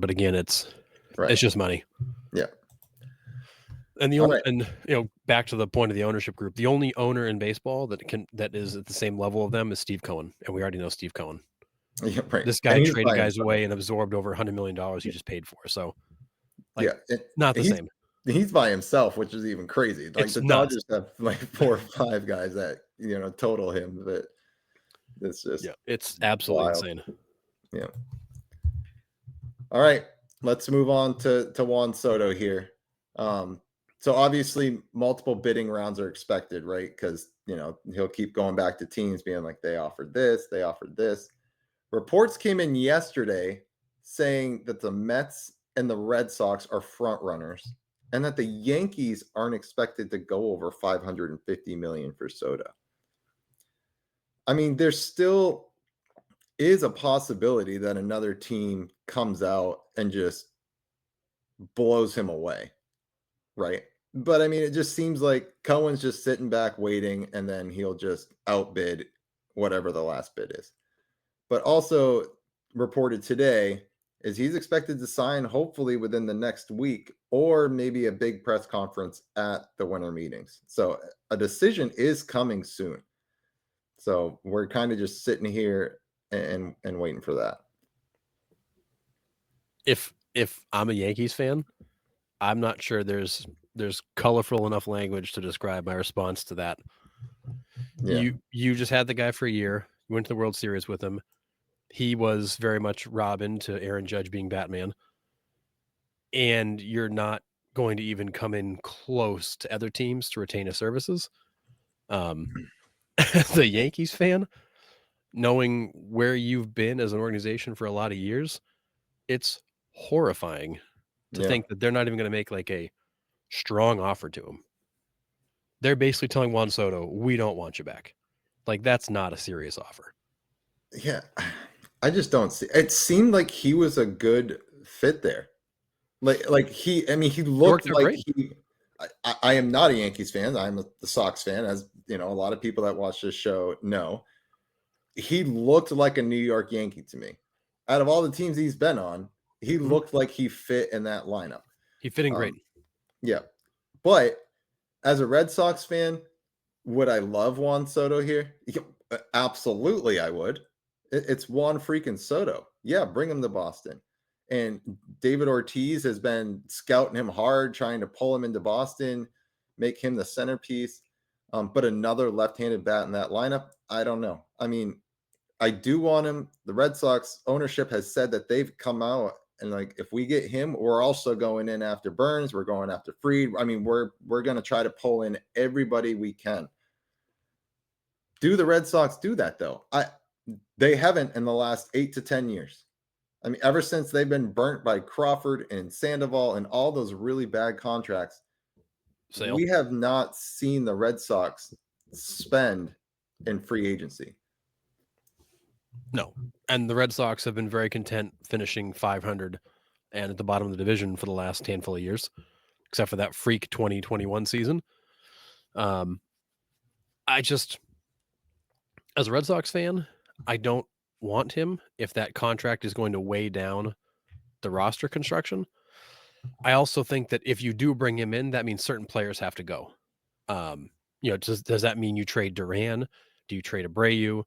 But again, it's Right. just money. Yeah. And All right. back to the point of the ownership group, the only owner in baseball that is at the same level of them is Steve Cohen, and we already know Steve Cohen. Yeah, right. This And guy he's traded by guys himself. away and absorbed over $100 million he just paid for. So, like, Yeah, and not the same. he's by himself, which is even crazy. Like, It's the nuts. Dodgers have, like, 4 or 5 guys that, total him, but it's just Yeah, it's absolutely wild. insane. Yeah. All right, let's move on to Juan Soto here. So obviously multiple bidding rounds are expected, right? Because he'll keep going back to teams being like they offered this, they offered this. Reports came in yesterday saying that the Mets and the Red Sox are front runners, and that the Yankees aren't expected to go over 550 million for Soto. I mean, there still is a possibility that another team comes out and just blows him away, right? But I mean, it just seems like Cohen's just sitting back waiting, and then he'll just outbid whatever the last bid is. But also reported today is he's expected to sign hopefully within the next week, or maybe a big press conference at the winter meetings. So a decision is coming soon. So we're kind of just sitting here and waiting for that. If I'm a Yankees fan, I'm not sure there's colorful enough language to describe my response to that. Yeah. You just had the guy for a year. You went to the World Series with him. He was very much Robin to Aaron Judge being Batman. And you're not going to even come in close to other teams to retain his services. As a Yankees fan, knowing where you've been as an organization for a lot of years, it's horrifying to Yeah. think that they're not even going to make like a strong offer to him. They're basically telling Juan Soto, "We don't want you back." Like, that's not a serious offer. Yeah. I just don't see it. Seemed like he was a good fit there. I mean, he He worked looked out like great. he. I am not a Yankees fan. I'm the Sox fan, as a lot of people that watch this show know. He looked like a New York Yankee to me. Out of all the teams he's been on, he Mhm. looked like he fit in that lineup. He fit in great. Um, yeah, but as a Red Sox fan, would I love Juan Soto here? Yeah, absolutely, I would. It's Juan freaking Soto. Yeah, bring him to Boston. And David Ortiz has been scouting him hard, trying to pull him into Boston, make him the centerpiece. But another left-handed bat in that lineup, I don't know. I mean, I do want him. The Red Sox ownership has said that they've come out and like, if we get him, we're also going in after Burns. We're going after Fried. I mean, we're going to try to pull in everybody we can. Do the Red Sox do that though? They haven't in the last 8 to 10 years. I mean, ever since they've been burnt by Crawford and Sandoval and all those really bad contracts, Sale. we have not seen the Red Sox spend in free agency. No. And the Red Sox have been very content finishing 500 and at the bottom of the division for the last handful of years, except for that freak 2021 season. I just, as a Red Sox fan, I don't want him if that contract is going to weigh down the roster construction. I also think that if you do bring him in, that means certain players have to go. Does that mean you trade Duran? Do you trade Abreu?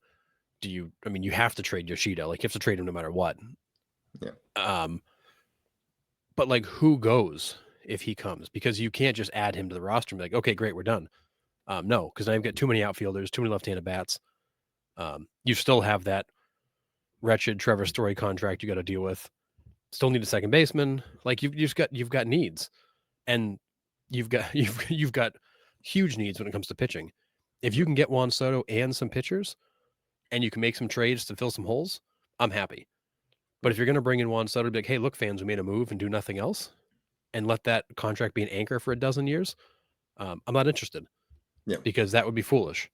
You have to trade Yoshida. Like, you have to trade him no matter what. Yeah. But like, who goes if he comes? Because you can't just add him to the roster and be like, okay, great, we're done. No, because now you've got too many outfielders, too many left-handed bats. You still have that wretched Trevor Story contract you got to deal with. Still need a second baseman. Like, you've got needs, and you've got you've got huge needs when it comes to pitching. If you can get Juan Soto and some pitchers, and you can make some trades to fill some holes, I'm happy. But if you're going to bring in Juan Soto to be like, hey, look, fans, we made a move and do nothing else, and let that contract be an anchor for a dozen years, I'm not interested. Yeah. Because that would be foolish.